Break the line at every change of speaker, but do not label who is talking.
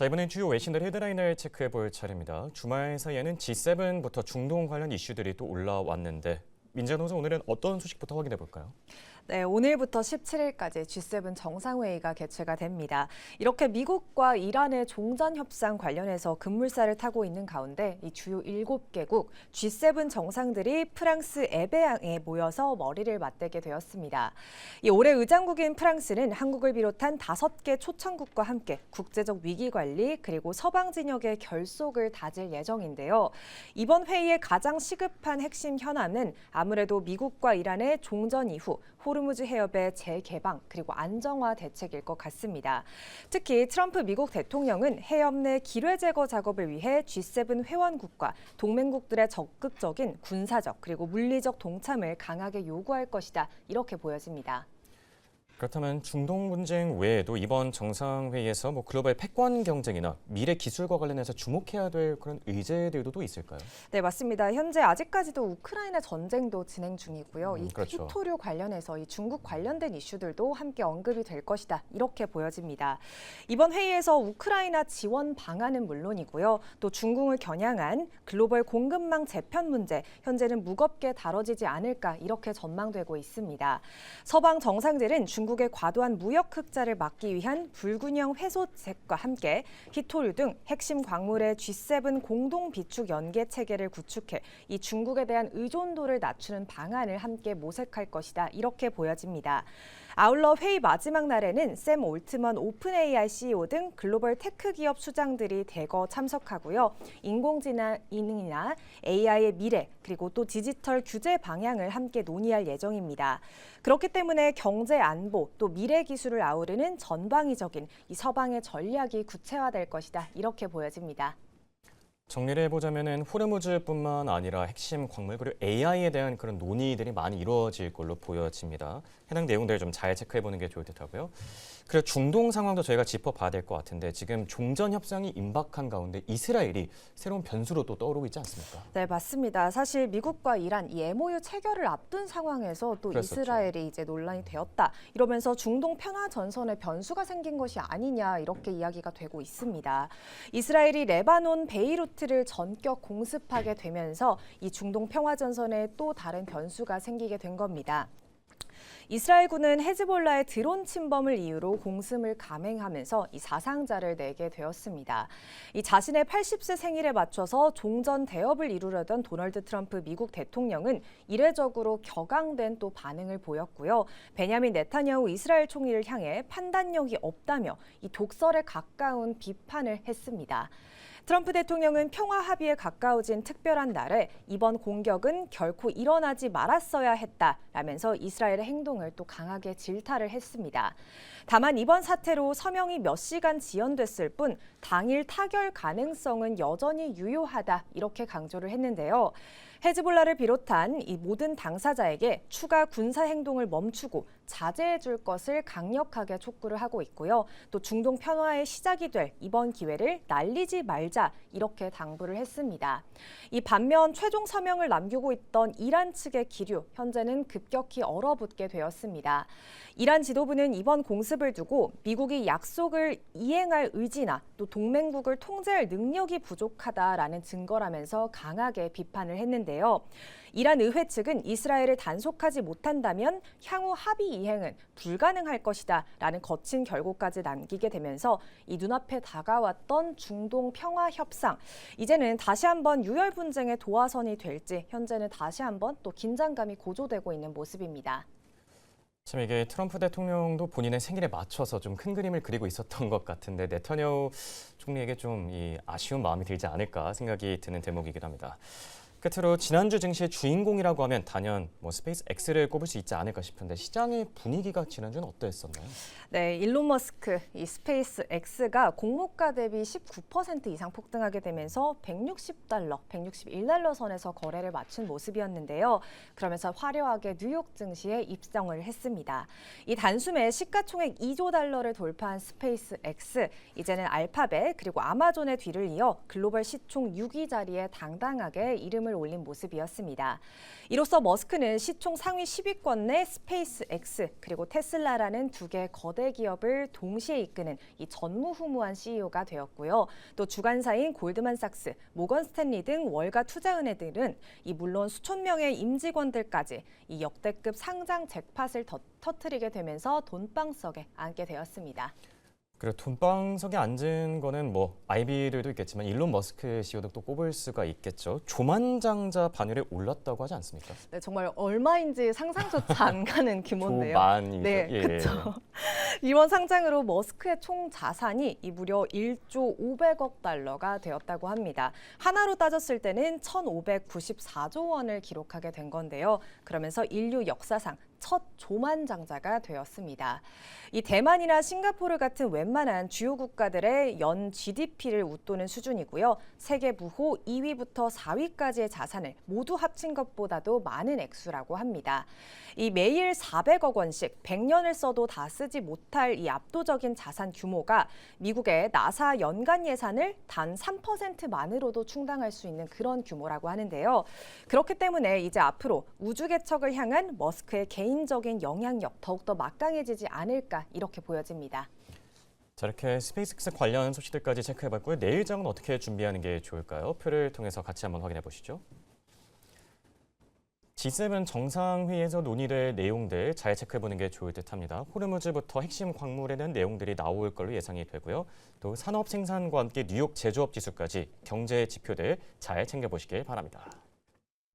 자, 이번엔 주요 외신들 헤드라인을 체크해 볼 차례입니다. 주말 사이에는 G7부터 중동 관련 이슈들이 또 올라왔는데 민재 아나운서 오늘은 어떤 소식부터 확인해 볼까요?
네, 오늘부터 17일까지 G7 정상회의가 개최가 됩니다. 이렇게 미국과 이란의 종전 협상 관련해서 급물살을 타고 있는 가운데 이 주요 7개국 G7 정상들이 프랑스 에베앙에 모여서 머리를 맞대게 되었습니다. 이 올해 의장국인 프랑스는 한국을 비롯한 5개 초청국과 함께 국제적 위기 관리 그리고 서방 진영의 결속을 다질 예정인데요. 이번 회의의 가장 시급한 핵심 현안은 아무래도 미국과 이란의 종전 이후 호르무즈 해협의 재개방 그리고 안정화 대책일 것 같습니다. 특히 트럼프 미국 대통령은 해협 내 기뢰 제거 작업을 위해 G7 회원국과 동맹국들의 적극적인 군사적 그리고 물리적 동참을 강하게 요구할 것이다. 이렇게 보여집니다.
그렇다면 중동 분쟁 외에도 이번 정상회의에서 글로벌 패권 경쟁이나 미래 기술과 관련해서 주목해야 될 그런 의제들도 또 있을까요?
네, 맞습니다. 현재 아직까지도 우크라이나 전쟁도 진행 중이고요. 이
그렇죠.
히토류 관련해서 이 중국 관련된 이슈들도 함께 언급이 될 것이다. 이렇게 보여집니다. 이번 회의에서 우크라이나 지원 방안은 물론이고요. 또 중국을 겨냥한 글로벌 공급망 재편 문제, 현재는 무겁게 다뤄지지 않을까 이렇게 전망되고 있습니다. 서방 정상들은 중국의 과도한 무역 흑자를 막기 위한 불균형 해소책과 함께 히토류 등 핵심 광물의 G7 공동 비축 연계 체계를 구축해 이 중국에 대한 의존도를 낮추는 방안을 함께 모색할 것이다. 이렇게 보여집니다. 아울러 회의 마지막 날에는 샘 올트먼 오픈AI CEO 등 글로벌 테크 기업 수장들이 대거 참석하고요. 인공지능이나 AI의 미래 그리고 또 디지털 규제 방향을 함께 논의할 예정입니다. 그렇기 때문에 경제 안보 또 미래 기술을 아우르는 전방위적인 이 서방의 전략이 구체화될 것이다. 이렇게 보여집니다.
정리를 해보자면은 호르무즈뿐만 아니라 핵심 광물 그리고 AI에 대한 그런 논의들이 많이 이루어질 걸로 보여집니다. 해당 내용들을 좀 잘 체크해보는 게 좋을 듯하고요. 그리고 중동 상황도 저희가 짚어봐야 될 것 같은데 지금 종전 협상이 임박한 가운데 이스라엘이 새로운 변수로 또 떠오르고 있지 않습니까?
네, 맞습니다. 사실 미국과 이란 이 MOU 체결을 앞둔 상황에서 또
그랬었죠.
이스라엘이 이제 논란이 되었다. 이러면서 중동 평화 전선에 변수가 생긴 것이 아니냐 이렇게 이야기가 되고 있습니다. 이스라엘이 레바논 베이루트를 전격 공습하게 되면서 이 중동 평화 전선에 또 다른 변수가 생기게 된 겁니다. 이스라엘군은 헤즈볼라의 드론 침범을 이유로 공습을 감행하면서 이 사상자를 내게 되었습니다. 이 자신의 80세 생일에 맞춰서 종전 대업을 이루려던 도널드 트럼프 미국 대통령은 이례적으로 격앙된 또 반응을 보였고요. 베냐민 네타냐후 이스라엘 총리를 향해 판단력이 없다며 이 독설에 가까운 비판을 했습니다. 트럼프 대통령은 평화 합의에 가까워진 특별한 날에 이번 공격은 결코 일어나지 말았어야 했다라면서 이스라엘의 행동을 또 강하게 질타를 했습니다. 다만 이번 사태로 서명이 몇 시간 지연됐을 뿐 당일 타결 가능성은 여전히 유효하다 이렇게 강조를 했는데요. 헤즈볼라를 비롯한 이 모든 당사자에게 추가 군사 행동을 멈추고 자제해 줄 것을 강력하게 촉구를 하고 있고요. 또 중동 평화의 시작이 될 이번 기회를 날리지 말자 이렇게 당부를 했습니다. 이 반면 최종 서명을 남기고 있던 이란 측의 기류, 현재는 급격히 얼어붙게 되었습니다. 이란 지도부는 이번 공습을 두고 미국이 약속을 이행할 의지나 또 동맹국을 통제할 능력이 부족하다라는 증거라면서 강하게 비판을 했는데요. 이란 의회 측은 이스라엘을 단속하지 못한다면 향후 합의 이행은 불가능할 것이다라는 거친 결고까지 남기게 되면서 이 눈앞에 다가왔던 중동 평화 협상, 이제는 다시 한번 유혈 분쟁의 도화선이 될지 현재는 다시 한번 또 긴장감이 고조되고 있는 모습입니다.
참 이게 트럼프 대통령도 본인의 생일에 맞춰서 좀 큰 그림을 그리고 있었던 것 같은데 네타냐후 총리에게 좀 이 아쉬운 마음이 들지 않을까 생각이 드는 대목이기도 합니다. 끝으로 지난주 증시의 주인공이라고 하면 단연 스페이스 X를 꼽을 수 있지 않을까 싶은데 시장의 분위기가 지난주는 어떠했었나요?
네, 일론 머스크 이 스페이스 X가 공모가 대비 19% 이상 폭등하게 되면서 $160, $161 선에서 거래를 마친 모습이었는데요. 그러면서 화려하게 뉴욕 증시에 입성을 했습니다. 이 단숨에 시가총액 $2조 돌파한 스페이스 X, 이제는 알파벳 그리고 아마존의 뒤를 이어 글로벌 시총 6위 자리에 당당하게 이름을 자금을 올린 모습이었습니다. 이로써 머스크는 시총 상위 10위권 내 스페이스 X 그리고 테슬라라는 두 개의 거대 기업을 동시에 이끄는 이 전무후무한 CEO가 되었고요. 또 주관사인 골드만삭스, 모건 스탠리 등 월가 투자은행들은 물론 수천 명의 임직원들까지 이 역대급 상장 잭팟을 터뜨리게 되면서 돈방석에 앉게 되었습니다.
그리고 돈방석에 앉은 거는 뭐 아이비들도 있겠지만 일론 머스크 CEO도 또 꼽을 수가 있겠죠. 조만장자 반열에 올랐다고 하지 않습니까?
네, 정말 얼마인지 상상조차 안 가는 규모인데요.
조만이죠.
네,
예.
그렇죠. 이번 상장으로 머스크의 총 자산이 무려 1조 500억 달러가 되었다고 합니다. 하나로 따졌을 때는 1,594조 원을 기록하게 된 건데요. 그러면서 인류 역사상 첫 조만장자가 되었습니다. 이 대만이나 싱가포르 같은 웬만한 주요 국가들의 연 GDP를 웃도는 수준이고요. 세계 부호 2위부터 4위까지의 자산을 모두 합친 것보다도 많은 액수라고 합니다. 이 매일 400억 원씩 100년을 써도 다 쓰지 못할 이 압도적인 자산 규모가 미국의 나사 연간 예산을 단 3%만으로도 충당할 수 있는 그런 규모라고 하는데요. 그렇기 때문에 이제 앞으로 우주 개척을 향한 머스크의 개인적인 영향력 더욱더 막강해지지 않을까 이렇게 보여집니다.
자, 이렇게 스페이스X 관련 소식들까지 체크해봤고요. 내일 장은 어떻게 준비하는 게 좋을까요? 표를 통해서 같이 한번 확인해 보시죠. G7 정상회의에서 논의될 내용들 잘 체크해보는 게 좋을 듯합니다. 호르무즈부터 핵심 광물에 대한 내용들이 나올 걸로 예상이 되고요. 또 산업 생산과 함께 뉴욕 제조업 지수까지 경제 지표들 잘 챙겨보시길 바랍니다.